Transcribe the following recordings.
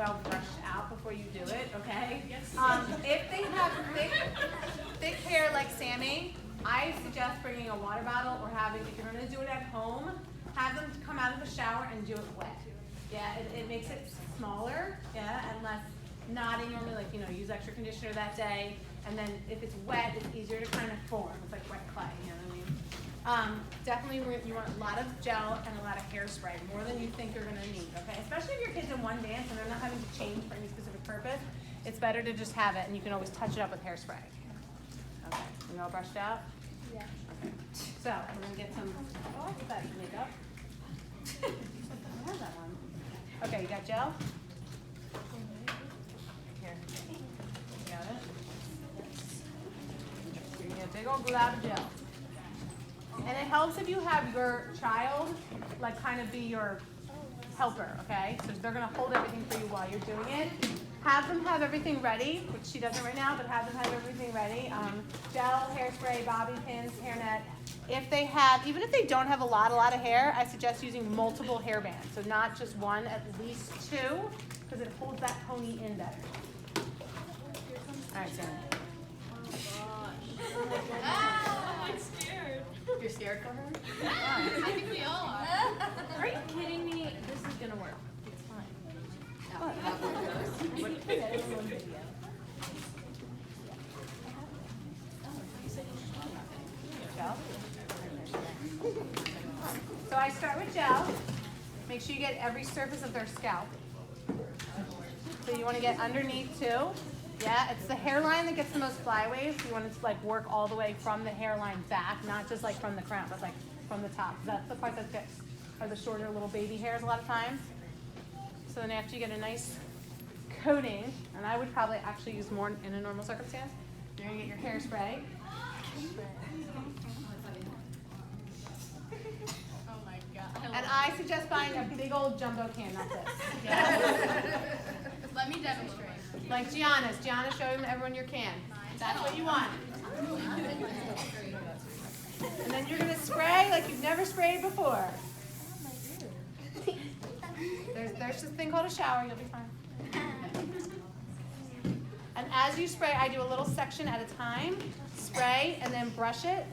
well brushed out before you do it, okay? If they have thick hair like Sammy, I suggest bringing a water bottle or having, if you're going to do it at home, have them come out of the shower and do it wet. Yeah, it makes it smaller, yeah, and less knotty normally, like, use extra conditioner that day. And then if it's wet, it's easier to kind of form. It's like wet clay, you know what I mean? Definitely you want a lot of gel and a lot of hairspray, more than you think you're going to need, okay? Especially if your kid's in one dance and they're not having to change for any specific purpose, it's better to just have it, and you can always touch it up with hairspray. Okay, you all brushed out? Yeah. Okay. So, we're going to get some, what's that, makeup? I have that one. Okay, you got gel? Here. You got it? You're going to get a big old glob of gel. And it helps if you have your child, like, kind of be your helper, okay? So they're going to hold everything for you while you're doing it. Have them have everything ready, which she doesn't right now, but have them have everything ready. Gel, hairspray, bobby pins, hairnet. If they have, even if they don't have a lot of hair, I suggest using multiple hair bands. So not just one, at least two, because it holds that pony in better. All right, Sammy. Oh gosh. I'm scared. You're scared for her? I think we all are. Are you kidding me? This is gonna work. It's fine. Gel. So I start with gel. Make sure you get every surface of their scalp. So you want to get underneath too. Yeah, it's the hairline that gets the most flyaways. You want it to like work all the way from the hairline back, not just like from the crown, but like from the top. That's the part that gets are the shorter little baby hairs a lot of times. So then after you get a nice coating, and I would probably actually use more in a normal circumstance, you're gonna get your hairspray. Oh my god. And I suggest buying a big old jumbo can, not this. Yeah. Let me demonstrate. Like Gianna's. Gianna, show everyone your can. That's what you want. And then you're gonna spray like you've never sprayed before. There's this thing called a shower, you'll be fine. And as you spray, I do a little section at a time. Spray and then brush it.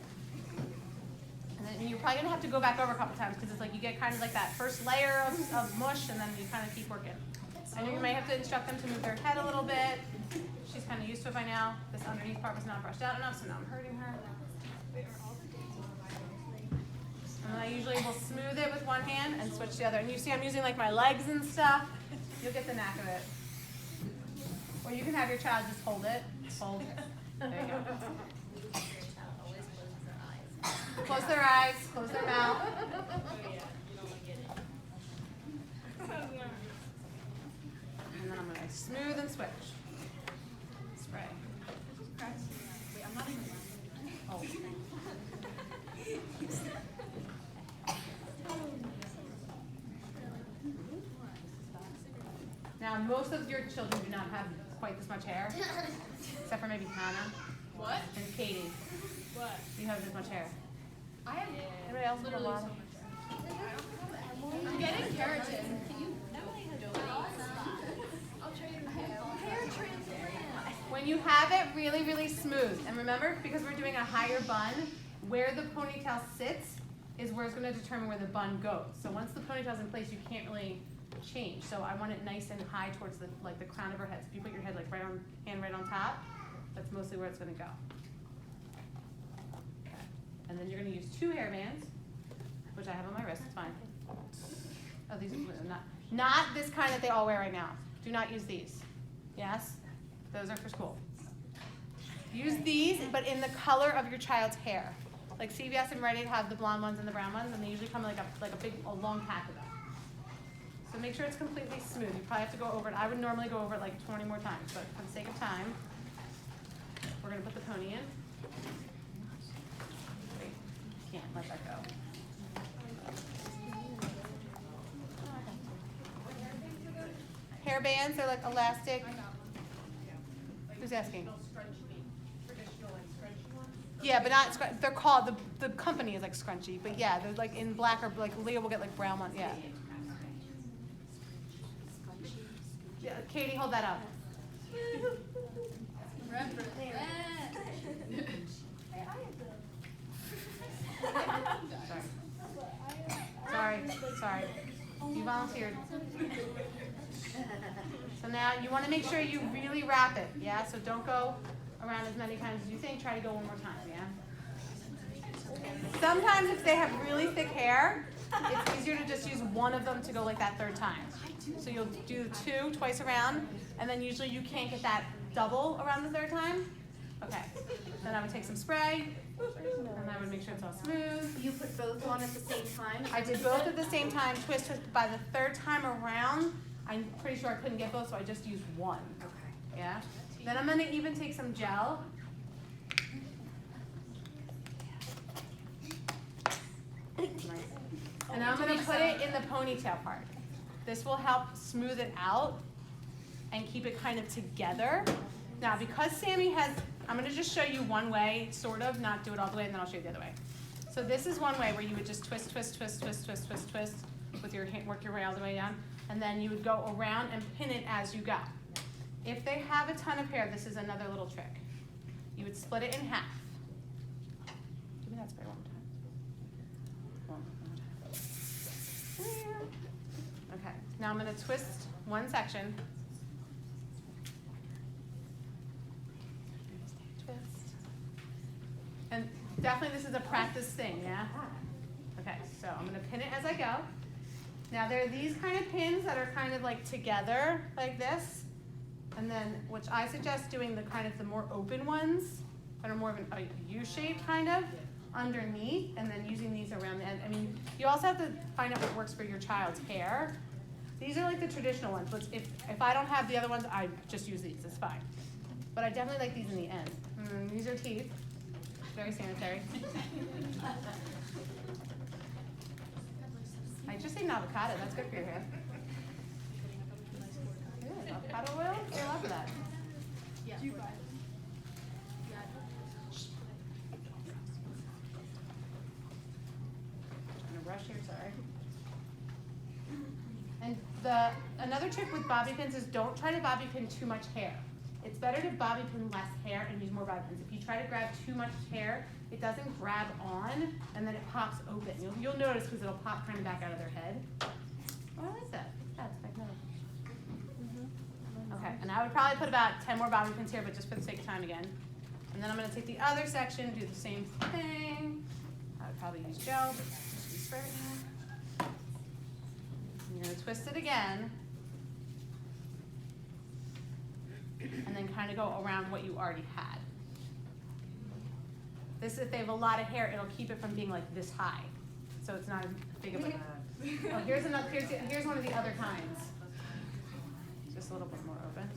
And then you're probably gonna have to go back over a couple times because it's like you get kind of like that first layer of mush and then you kind of keep working. I know you may have to instruct them to move their head a little bit. She's kind of used to it by now. This underneath part was not brushed out enough, so now I'm hurting her. And I usually will smooth it with one hand and switch the other. And you see I'm using like my legs and stuff. You'll get the knack of it. Or you can have your child just hold it. Hold. There you go. Close their eyes, close their mouth. And then I'm going to smooth and switch. Spray. Wait, I'm not even. Oh. Now, most of your children do not have quite this much hair, except for maybe Hannah What? and Katie. What? You have this much hair. I have Anybody else with a literally lot so of? much hair. I'm getting keratin. Can you? I'll trade you hair transplant. When you have it really, really smooth, and remember, because we're doing a higher bun, where the ponytail sits is where it's going to determine where the bun goes. So once the ponytail's in place, you can't really change. So I want it nice and high towards the crown of her head. So if you put your head like hand right on top, that's mostly where it's going to go. Okay. And then you're going to use 2 hair bands, which I have on my wrist. It's fine. Oh, these are not this kind that they all wear right now. Do not use these. Yes? Those are for school. Use these, but in the color of your child's hair. Like CVS and Rite Aid have the blonde ones and the brown ones, and they usually come like a long pack of them. So make sure it's completely smooth. You probably have to go over it. I would normally go over it like 20 more times, but for the sake of time, we're gonna put the pony in. Wait, can't let that go. Hair bands are like elastic. Who's asking? Yeah, but not, they're called, the company is like Scrunchy, but yeah, they're like in black or like Leah will get like brown ones, yeah. Yeah, Katie, hold that up. Sorry. You volunteered. So now you want to make sure you really wrap it, yeah? So don't go around as many times as you think. Try to go one more time, yeah? Sometimes if they have really thick hair, it's easier to just use one of them to go like that third time. So you'll do 2 twice around, and then usually you can't get that double around the third time. Okay, then I would take some spray, and I would make sure it's all smooth. You put both on at the same time? I did both at the same time, twist. By the third time around, I'm pretty sure I couldn't get both, so I just used one. Okay. Yeah? Then I'm gonna even take some gel. And I'm gonna put it in the ponytail part. This will help smooth it out and keep it kind of together. Now, because Sammy has, I'm gonna just show you one way, sort of, not do it all the way, and then I'll show you the other way. So this is one way where you would just twist with your hand, work your way all the way down, and then you would go around and pin it as you go. If they have a ton of hair, this is another little trick. You would split it in half. Give me that spray one more time. Okay, now I'm gonna twist one section. Twist. And definitely this is a practice thing, yeah? Okay, so I'm gonna pin it as I go. Now there are these kind of pins that are kind of like together, like this. And then, which I suggest doing the kind of the more open ones, that are more of a U-shape kind of, underneath, and then using these around the end. I mean, you also have to find out what works for your child's hair. These are like the traditional ones, but if I don't have the other ones, I just use these, it's fine. But I definitely like these in the end. These are teeth, very sanitary. I just ate an avocado, that's good for your hair. Good, avocado oil, I love that. Yeah. Brush here, sorry. And another trick with bobby pins is don't try to bobby pin too much hair. It's better to bobby pin less hair and use more bobby pins. If you try to grab too much hair, it doesn't grab on, and then it pops open. You'll notice because it'll pop kind of back out of their head. Oh, I like that. That's magnetic. Okay, and I would probably put about 10 more bobby pins here, but just for the sake of time again. And then I'm going to take the other section, do the same thing. I would probably use gel, but just use spray right now. And you're going to twist it again. And then kind of go around what you already had. This, if they have a lot of hair, it'll keep it from being like this high. So it's not as big of a, oh, here's one of the other kinds. Just a little bit more open.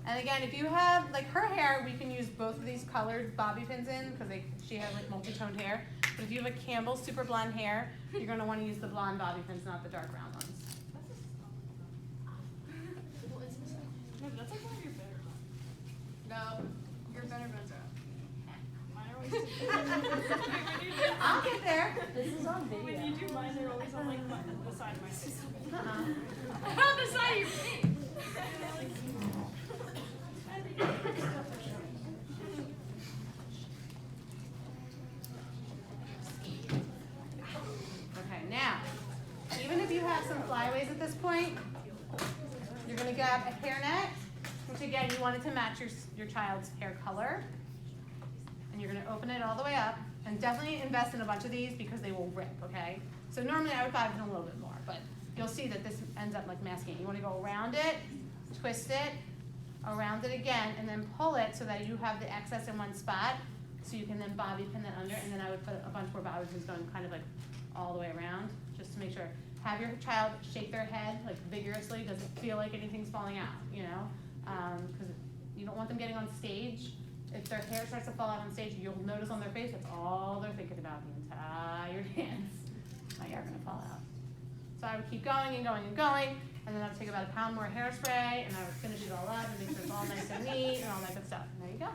And again, if you have, like her hair, we can use both of these colored bobby pins in because she has like multi-toned hair. But if you have a Campbell super blonde hair, you're going to want to use the blonde bobby pins, not the dark brown ones. No, that's like one of your better ones. No, your better ones are. Mine are always I'll get there. This is on video. When you do mine, they're always on like the side of my face. Uh-uh. On the side of your face. Okay, now, even if you have some flyaways at this point, you're going to grab a hairnet, which again, you want it to match your child's hair color. And you're going to open it all the way up. And definitely invest in a bunch of these because they will rip, okay? So normally I would bobby pin a little bit more, but you'll see that this ends up like masking. You want to go around it, twist it, around it again, and then pull it so that you have the excess in one spot. So you can then bobby pin that under, and then I would put a bunch more bobby pins going kind of like all the way around, just to make sure. Have your child shake their head like vigorously. Does it feel like anything's falling out, you know? Because you don't want them getting on stage. If their hair starts to fall out on stage, you'll notice on their face that's all they're thinking about the entire dance. My hair gonna fall out. So I would keep going and going and going, and then I would take about a pound more hairspray, and I would finish it all up and make sure it's all nice and neat and all that good stuff. And there you go.